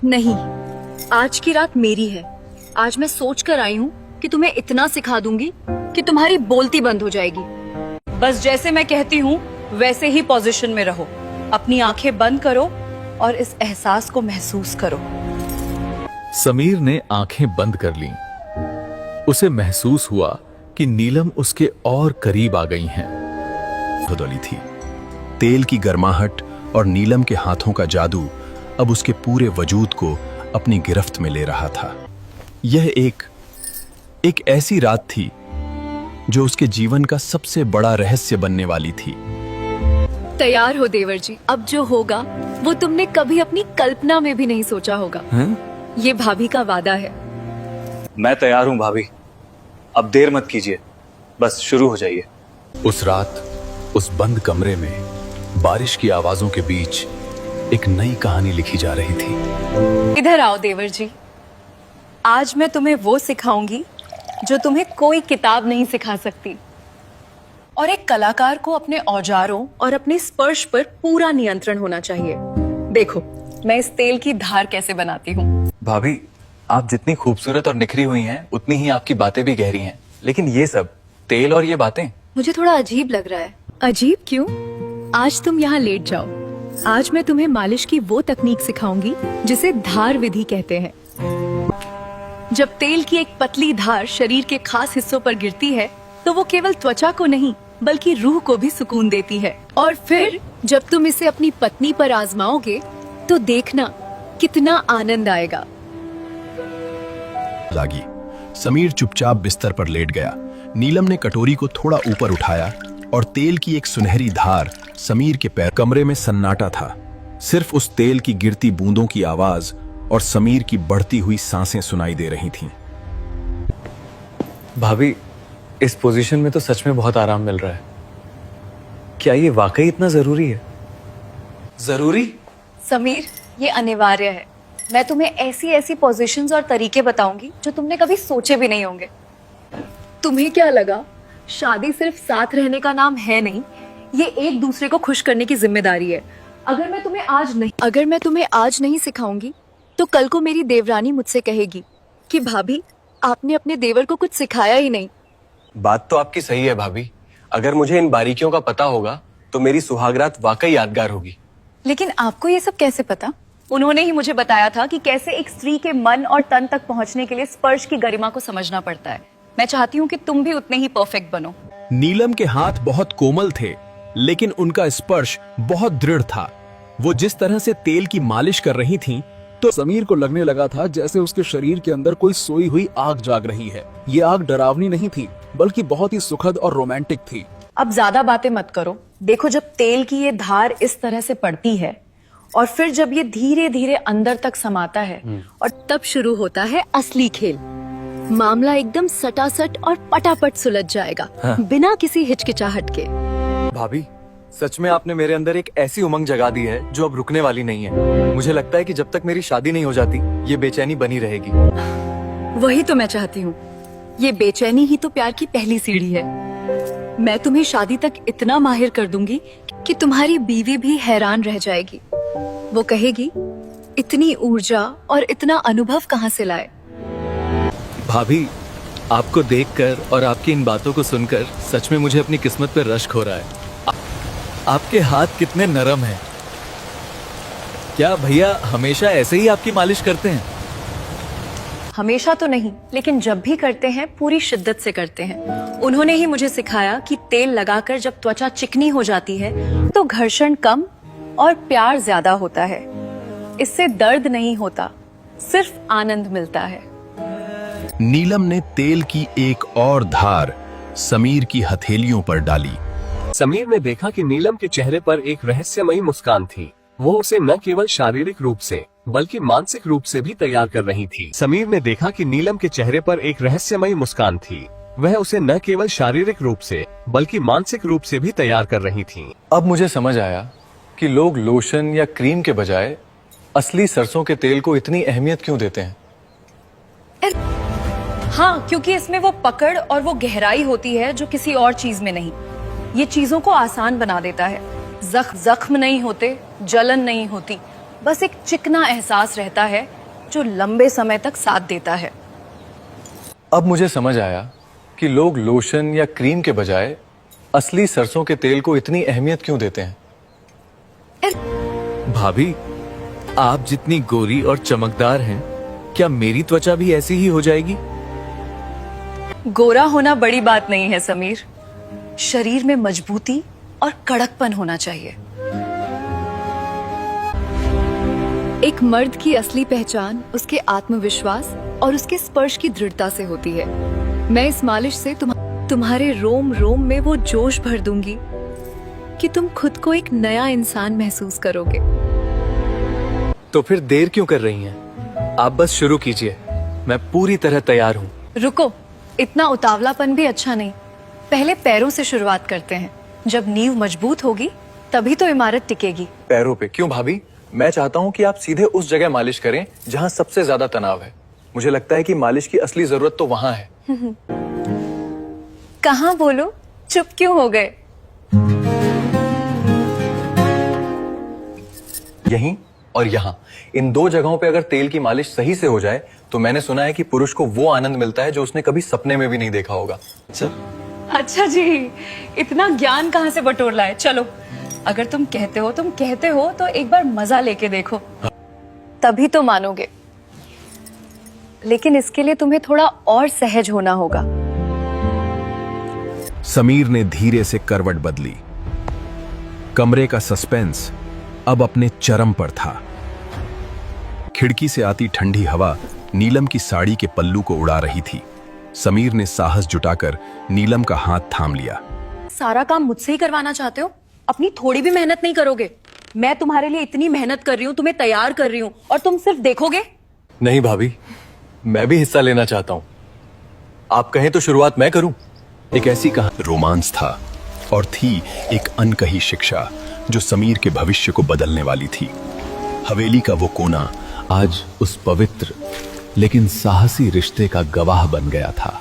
नहीं, आज की रात मेरी है। आज मैं सोच कर आई हूँ कि तुम्हें इतना सिखा दूंगी कि तुम्हारी बोलती बंद हो जाएगी। बस जैसे मैं कहती हूँ वैसे ही पोजीशन में रहो। अपनी आंखें बंद करो और इस एहसास को महसूस करो। समीर ने आंखें बंद कर लीं। उसे महसूस हुआ कि नीलम उसके और करीब आ गई हैं। बदली थी। तेल की गर्माहट और नीलम के हाथों का जादू अब उसके पूरे वजूद को अपनी गिरफ्त में ले रहा था। यह एक ऐसी रात थी जो उसके जीवन का सबसे बड़ा रहस्य बनने वाली थी। तैयार हो देवर जी, अब जो होगा वो तुमने कभी अपनी कल्पना में भी नहीं सोचा होगा। ये भाभी का वादा है। मैं तैयार हूँ भाभी, अब देर मत कीजिए, बस शुरू हो जाइए। उस रात उस बंद कमरे में बारिश की आवाजों के बीच एक नई कहानी लिखी जा रही थी। इधर आओ देवर जी, आज मैं तुम्हें वो सिखाऊंगी जो तुम्हें कोई किताब नहीं सिखा सकती। और एक कलाकार को अपने औजारों और अपने स्पर्श पर पूरा नियंत्रण होना चाहिए। देखो मैं इस तेल की धार कैसे बनाती हूँ। भाभी, आप जितनी खूबसूरत और निखरी हुई हैं, उतनी ही आपकी बातें भी गहरी हैं। लेकिन ये सब तेल और ये बातें मुझे थोड़ा अजीब लग रहा है। अजीब क्यों? आज तुम यहाँ लेट जाओ। आज मैं तुम्हें मालिश की वो तकनीक सिखाऊंगी जिसे धार विधि कहते हैं। जब तेल की एक पतली धार शरीर के खास हिस्सों पर गिरती है तो वो केवल त्वचा को नहीं बल्कि रूह को भी सुकून देती है। और फिर जब तुम इसे अपनी पत्नी पर आजमाओगे तो देखना कितना आनंद आएगा। लागी। समीर चुपचाप बिस्तर पर लेट गया। नीलम ने कटोरी को थोड़ा ऊपर उठाया और तेल की एक सुनहरी धार समीर के पैर। कमरे में सन्नाटा था। सिर्फ उस तेल की गिरती बूंदों की आवाज और समीर की बढ़ती हुई सांसें सुनाई दे रही थीं। भाभी, इस पोजीशन में तो सच में बहुत आराम मिल रहा है। क्या ये वाकई इतना जरूरी है? जरूरी? समीर, ये अनिवार्य है। मैं तुम्हें ऐसी ऐसी पोजीशंस और तरीके बताऊंगी जो तुमने कभी सोचे भी नहीं होंगे। तुम्हें क्या लगा शादी सिर्फ साथ रहने का नाम है? नहीं, ये एक दूसरे को खुश करने की जिम्मेदारी है। अगर मैं तुम्हें आज नहीं सिखाऊंगी तो कल को मेरी देवरानी मुझसे कहेगी कि भाभी आपने अपने देवर को कुछ सिखाया ही नहीं। बात तो आपकी सही है भाभी। अगर मुझे इन बारीकियों का पता होगा तो मेरी सुहागरात वाकई यादगार होगी। लेकिन आपको ये सब कैसे पता? उन्होंने ही मुझे बताया था कि कैसे एक स्त्री के मन और तन तक पहुंचने के लिए स्पर्श की गरिमा को समझना पड़ता है। मैं चाहती हूँ कि तुम भी उतने ही परफेक्ट बनो। नीलम के हाथ बहुत कोमल थे, लेकिन उनका स्पर्श बहुत दृढ़ था। वो जिस तरह से तेल की मालिश कर रही थीं, तो समीर को लगने लगा था जैसे उसके शरीर के अंदर कोई सोई हुई आग जाग रही है। ये आग डरावनी नहीं थी, बल्कि बहुत ही सुखद और रोमांटिक थी। अब ज्यादा बातें मत करो। देखो, जब तेल की ये धार इस तरह से पड़ती है और फिर जब ये धीरे धीरे अंदर तक समाता है और तब शुरू होता है असली खेल। मामला एकदम सटासट और पटापट सुलझ जाएगा। बिना किसी हिचकिचाहट के। भाभी, सच में आपने मेरे अंदर एक ऐसी उमंग जगा दी है जो अब रुकने वाली नहीं है। मुझे लगता है कि जब तक मेरी शादी नहीं हो जाती ये बेचैनी बनी रहेगी। वही तो मैं चाहती हूँ। ये बेचैनी ही तो प्यार की पहली सीढ़ी है। मैं तुम्हें शादी तक इतना माहिर कर दूंगी कि तुम्हारी बीवी भी हैरान रह जाएगी। वो कहेगी इतनी ऊर्जा और इतना अनुभव कहाँ से लाए। भाभी, आपको देखकर और आपकी इन बातों को सुनकर सच में मुझे अपनी किस्मत पर रश्क हो रहा है। आपके हाथ कितने नरम हैं। क्या भैया हमेशा ऐसे ही आपकी मालिश करते हैं? हमेशा तो नहीं, लेकिन जब भी करते हैं पूरी शिद्दत से करते हैं। उन्होंने ही मुझे सिखाया कि तेल लगाकर जब त्वचा चिकनी हो जाती है तो घर्षण कम और प्यार ज्यादा होता है। इससे दर्द नहीं होता, सिर्फ आनंद मिलता है। नीलम ने तेल की एक और धार समीर की हथेलियों पर डाली। समीर ने देखा कि नीलम के चेहरे पर एक रहस्यमयी मुस्कान थी। वो उसे न केवल शारीरिक रूप से बल्कि मानसिक रूप से भी तैयार कर रही थी। समीर ने देखा कि नीलम के चेहरे पर एक रहस्यमयी मुस्कान थी। वह उसे न केवल शारीरिक रूप से बल्कि मानसिक रूप से भी तैयार कर रही थी। अब मुझे समझ आया कि लोग लोशन या क्रीम के बजाय असली सरसों के तेल को इतनी अहमियत क्यों देते हैं। हाँ, क्योंकि इसमें वो पकड़ और वो गहराई होती है जो किसी और चीज में नहीं। ये चीजों को आसान बना देता है। जख्म नहीं होते, जलन नहीं होती, बस एक चिकना एहसास रहता है जो लंबे समय तक साथ देता है। अब मुझे समझ आया कि लोग लोशन या क्रीम के बजाय असली सरसों के तेल को इतनी अहमियत क्यों देते हैं। भाभी, आप जितनी गोरी और चमकदार हैं, क्या मेरी त्वचा भी ऐसी ही हो जाएगी? गोरा होना बड़ी बात नहीं है समीर, शरीर में मजबूती और कड़कपन होना चाहिए। एक मर्द की असली पहचान उसके आत्मविश्वास और उसके स्पर्श की दृढ़ता से होती है। मैं इस मालिश से तुम्हारे रोम रोम में वो जोश भर दूंगी कि तुम खुद को एक नया इंसान महसूस करोगे। तो फिर देर क्यों कर रही हैं? आप बस शुरू कीजिए, मैं पूरी तरह तैयार हूँ। रुको, इतना उतावलापन भी अच्छा नहीं। पहले पैरों से शुरुआत करते हैं। जब नींव मजबूत होगी तभी तो इमारत टिकेगी। पैरों पे क्यों भाभी? मैं चाहता हूँ कि आप सीधे उस जगह मालिश करें जहाँ सबसे ज्यादा तनाव है। मुझे लगता है कि मालिश की असली जरूरत तो वहाँ है। कहाँ बोलो, चुप क्यों हो गए? यहीं और यहाँ, इन दो जगहों पे अगर तेल की मालिश सही से हो जाए तो मैंने सुना है कि पुरुष को वो आनंद मिलता है जो उसने कभी सपने में भी नहीं देखा होगा। अच्छा जी, इतना ज्ञान कहाँ से बटोर लाए? चलो, अगर तुम कहते हो तो एक बार मजा लेके देखो, तभी तो मानोगे। लेकिन इसके लिए तुम्हें थोड़ा और सहज होना होगा। समीर ने धीरे से करवट बदली। कमरे का सस्पेंस अब अपने चरम पर था। खिड़की से आती ठंडी हवा नीलम की साड़ी के पल्लू को उड़ा रही थी। समीर ने साहस जुटाकर नीलम का हाथ थाम लिया। सारा काम मुझसे ही करवाना चाहते हो? अपनी थोड़ी भी मेहनत नहीं करोगे? मैं तुम्हारे लिए इतनी मेहनत कर रही हूँ, तुम्हें तैयार कर रही हूँ, और तुम सिर्फ देखोगे? नहीं भाभी, मैं भी हिस्सा लेना चाहता हूँ। आप कहें तो शुरुआत मैं करूं। एक ऐसी कहानी रोमांस था और थी एक अनकही शिक्षा जो समीर के भविष्य को बदलने वाली थी। हवेली का वो कोना आज उस पवित्र लेकिन साहसी रिश्ते का गवाह बन गया था।